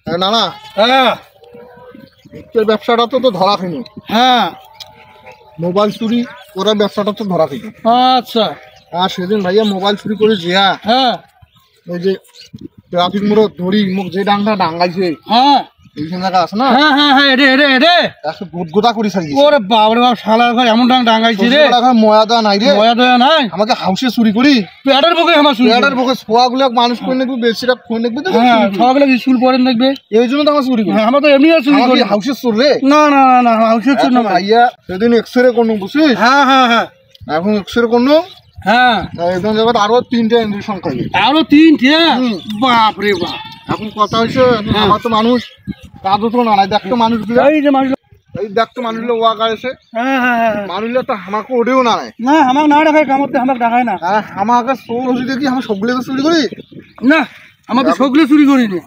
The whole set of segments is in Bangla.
না না, হ্যাঁ ভিক্ষের ব্যবসাটা তো ধরা খাইনি। হ্যাঁ মোবাইল চুরি করার ব্যবসাটা তো ধরা খাইনি। আচ্ছা আর সেদিন ভাইয়া মোবাইল চুরি করে জিয়া হ্যাঁ ওই যে ট্রাফিক মোড় ধরি মুখ যে ডাংটা ডাঙ্গাইছে হ্যাঁ এইখান জায়গা আছে না, হ্যাঁ হ্যাঁ হ্যাঁ রে রে রে একশো গোদা করে ছাড়িয়েছে। ওরে বাপরে বাপ, শালার ঘর এমন ডাঙাইছে রে, ময়া দেওয়া নাই রে, ময়া দয়া নাই। আমাকে হাউসে চুরি করি পেটের বুকে আমার চুরি, পেটের বুকে ছোয়াগুলো মানুষ করে নেবি, বেশিটা করে নেবি, হ্যাঁ ছোয়াগুলো স্কুল পড়েন দেখবে, এই জন্য তো আমার চুরি করি। আমরা তো এমনি চুরি করি। হাউসে চোর রে? না না না না, হাউসের চোর না ভাইয়া। সেদিন এক্সরে করলো বুঝছিস? হ্যাঁ হ্যাঁ হ্যাঁ, এখন এক্সরে করলো, হ্যাঁ একদম যাবে আরো 3টে ইঞ্জেকশন খাইবে, আরো 3টে। বাপ রে বাপ, এখন কথা হয়েছে আমার তো মানুষ কাজও তো না, দেখতো মানুষগুলো, এই যে মানুষ, এই দেখতো মানুষগুলো ওয়াকার এসে, হ্যাঁ হ্যাঁ হ্যাঁ, মানুষগুলো তো আমাকে ওঠেও না নাই, না আমাকে না দেখায়, কামড়তে আমাকে দেখায় না। হ্যাঁ আমাকে চোর হচ্ছে দেখি আমি সবগুলো তো চুরি করি না, আমাকে সবগুলো চুরি করিনি।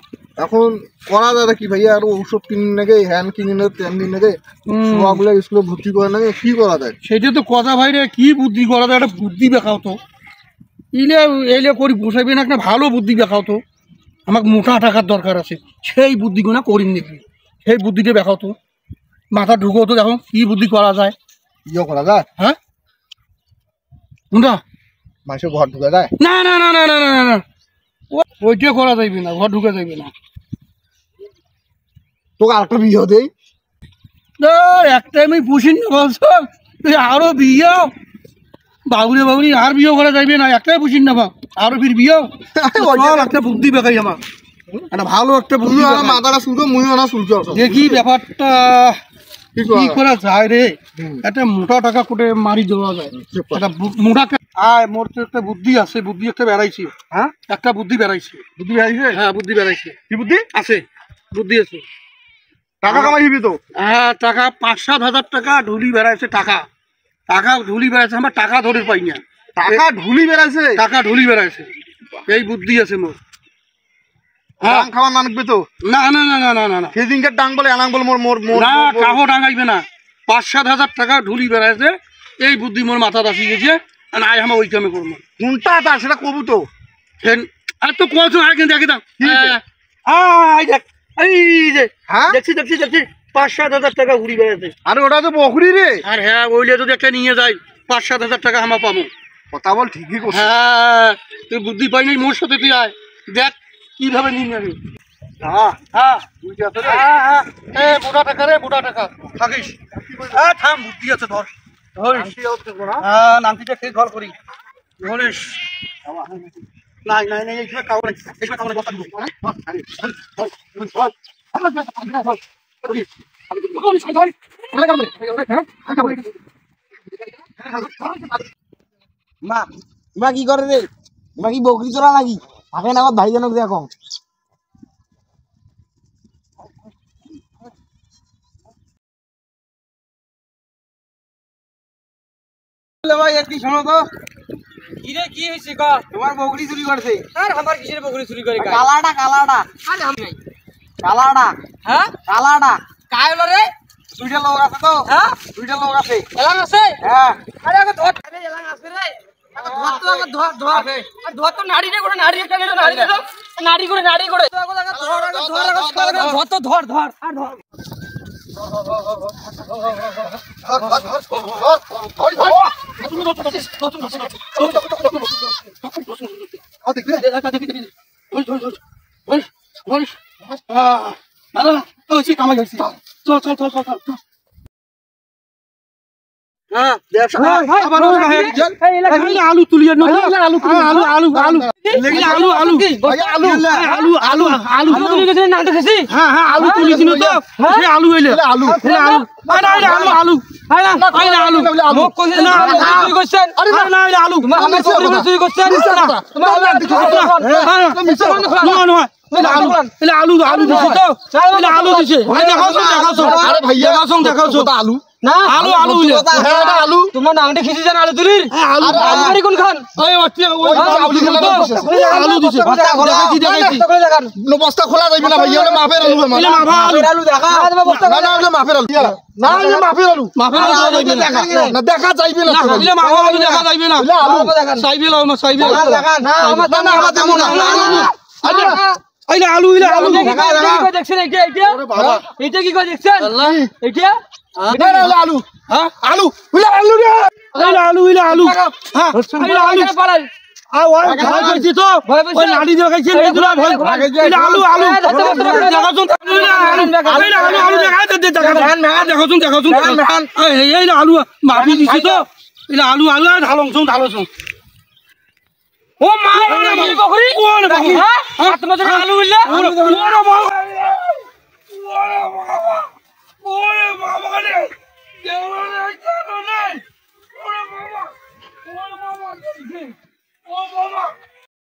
এখন করা যায় কি ভাইয়া, আর ঔষধ কিনে নেগে, হ্যান কিনে নেগে, তেল কিনে নেগে, ছোয়াগুলো স্কুলে ভর্তি করে নেগে, কি করা যায়? সেটা তো কথা ভাই রে, কি বুদ্ধি করা যায়, একটা বুদ্ধি দেখাও তো। ইলে এলে করি বসাইবে না, একটা ভালো বুদ্ধি দেখাও তো। আমাকে মোটা টাকার দরকার আছে, সেই বুদ্ধিগুলো করিম দেখবি, সেই বুদ্ধিটা দেখাও তো, মাথা ঢুকো তো, দেখো কি বুদ্ধি করা যায়। ইয়ে করা যায়? হ্যাঁ কোনটা? মানুষের ঘর ঢুকা যায়? না না না না না না না, ওইটা করা যাইবে না, ঘর ঢুকে যাইবে না। তোকে আরেকটা বিয়ে দেই? একটা আমি পুষিন না বলছো, তুই আরো বিয়ে বাবুরে বাবুরি, আর বিয়ে করা যাইবে না, একটাই পুষিন না, আরো ফির বিয়ে। একটা বুদ্ধি দেখাই আমার, একটা ভালো একটা বুদ্ধি, মাথাটা শুনতো মুইও না শুনছো, দেখি ব্যাপারটা কি করা যায় রে। একটা মোটা টাকা কোটে মারি দেওয়া যায়, একটা মোটা আয়, মোর তো একটা বুদ্ধি আছে, বুদ্ধি একটা বেড়াইছি। হ্যাঁ একটা বুদ্ধি বেড়াইছি। বুদ্ধি বেড়াইছে? হ্যাঁ বুদ্ধি বেড়াইছে। কি বুদ্ধি আছে? বুদ্ধি আছে, টাকা কামাই হবি তো। হ্যাঁ টাকা 5-7 হাজার টাকা ঢুলি বেড়াইছে, টাকা টাকা ঢুলি বেড়াইছে, আমার টাকা ধরে পাই না। টাকা ঢুলি বেড়াইছে? টাকা ঢুলি বেড়াইছে, এই বুদ্ধি আছে মোর। ডাং খাওয়া নানবে তো? না না না না না না না, সেদিনকার ডাং বলে আনাং বলে মোর মোর না, কাহো ডাঙাইবে না। 5-7 হাজার টাকা ঢুলি বেড়াইছে, এই বুদ্ধি মোর মাথা আসি গেছে, আয় আমার ওই কামে করবো। কোনটা তার সেটা কবু তো। আর তো কত আগে দেখে দাও, দেখ এই যে, দেখছি দেখছি দেখছি 5-7 হাজার টাকা ঘুরি বেড়াইছে। আরে ওটা তো বকরি রে। আর হ্যাঁ ওইলে যদি একটা নিয়ে যাই 5-7 হাজার টাকা আমার পাবো। কথা বল, ঠিকই করছিস। হ্যাঁ তুই বুদ্ধি পাই নাই, মোর সাথে তুই আয়, দেখ কিভাবে নিয়ে যাবি। হ্যাঁ হ্যাঁ মোটা টাকা রে, মোটা টাকা থাকিস। হ্যাঁ থাম, বুদ্ধি আছে, ধর হ্যাঁ, নামটিটা খেয়ে ঘর করি ধরিস। নাই নাই নাই, এইখানে কাউ নাই, এইখানে কাউ নাই, বস্তা দিব। মা মা কি করে রে? মা কি বকরি চোরা নাকি? থাকে না আমার ভাইজানক দেখো। ভাই একটি শোনো তো, কিরে কি হইছে কা? তোমার বকরি চুরি করছে। আর আমার কিসের বকরি চুরি করে গায়? কালাটা কালাটা আরে আমি নাই। কালাটা, হ্যাঁ কালাটা কায় হলো রে? দুইটা লোক আছে তো। হ্যাঁ দুইটা লোক আছে। এলাং আছে? হ্যাঁ আরে আগে ধর, আরে এলাং আছে রে। ধর তো আগে ধর ধর। আর ধর তো নাড়ি রে করে, নাড়ি একটা নিলো, নাড়ি দিলো, নাড়ি করে নাড়ি করে। ধর আগে ধর, আগে ধর, আগে ধর তো ধর ধর আর ধর। চল চল চল চল চল। হ্যাঁ আলু তুলি, আলু আলু আলু আলু আলু আলু আলু আলু আলু আলু তুলি গেছিস না দেখেছি? হ্যাঁ হ্যাঁ আলু তুলিছিল তো, সে আলু হইলে আলু আলু আলু আলু আলু মুখ কইছে না আলু চুরি করছেন? আরে না না আলু আমার বকরি চুরি করছেন? তোমার আলু আলু আলু দিছে তো, আলু দিছে, দেখাও। আরে ভাইয়া দেখাও আলু না আলু আলু আলু তোমার নাংটা খিচি জান আলু তুলির? আলু আলু কোন খান? ওই আলু দিছে, দেখাইছি বস্তা খোলা যাইবে না ভাইয়া, ওটা মাফের আলু। আলু দেখা বস্তা না না ওটা মাফের আলু, না এটা মাফের আলু, মাফের আলু যাইবে না, না দেখা যাইবে না, ইলে মাফের আলু দেখা যাইবে না, আলু চাইবে লাও না, চাইবে দেখা না আমার না না আমার দেবো না। আইলে আলু ইলে আলু দেখা দেখছেন এটা এটা ওরে বাবা এটা কি করে দেখছেন এটা এটা আলু হ্যাঁ আলু উইলা আলু রে উইলা আলু হ্যাঁ উইলা আলু পালাই ওই ভয় পেয়েছি তো ওই নাড়ি দেখাইছেন এইগুলা ভয় এটা আলু দেখাছুন আলু দেখাছুন এই আলু মাফি দিছি তো এটা আলু ঢালছুন ও মা বকরি কোন বাকি হ্যাঁ আত্মা আলু বললে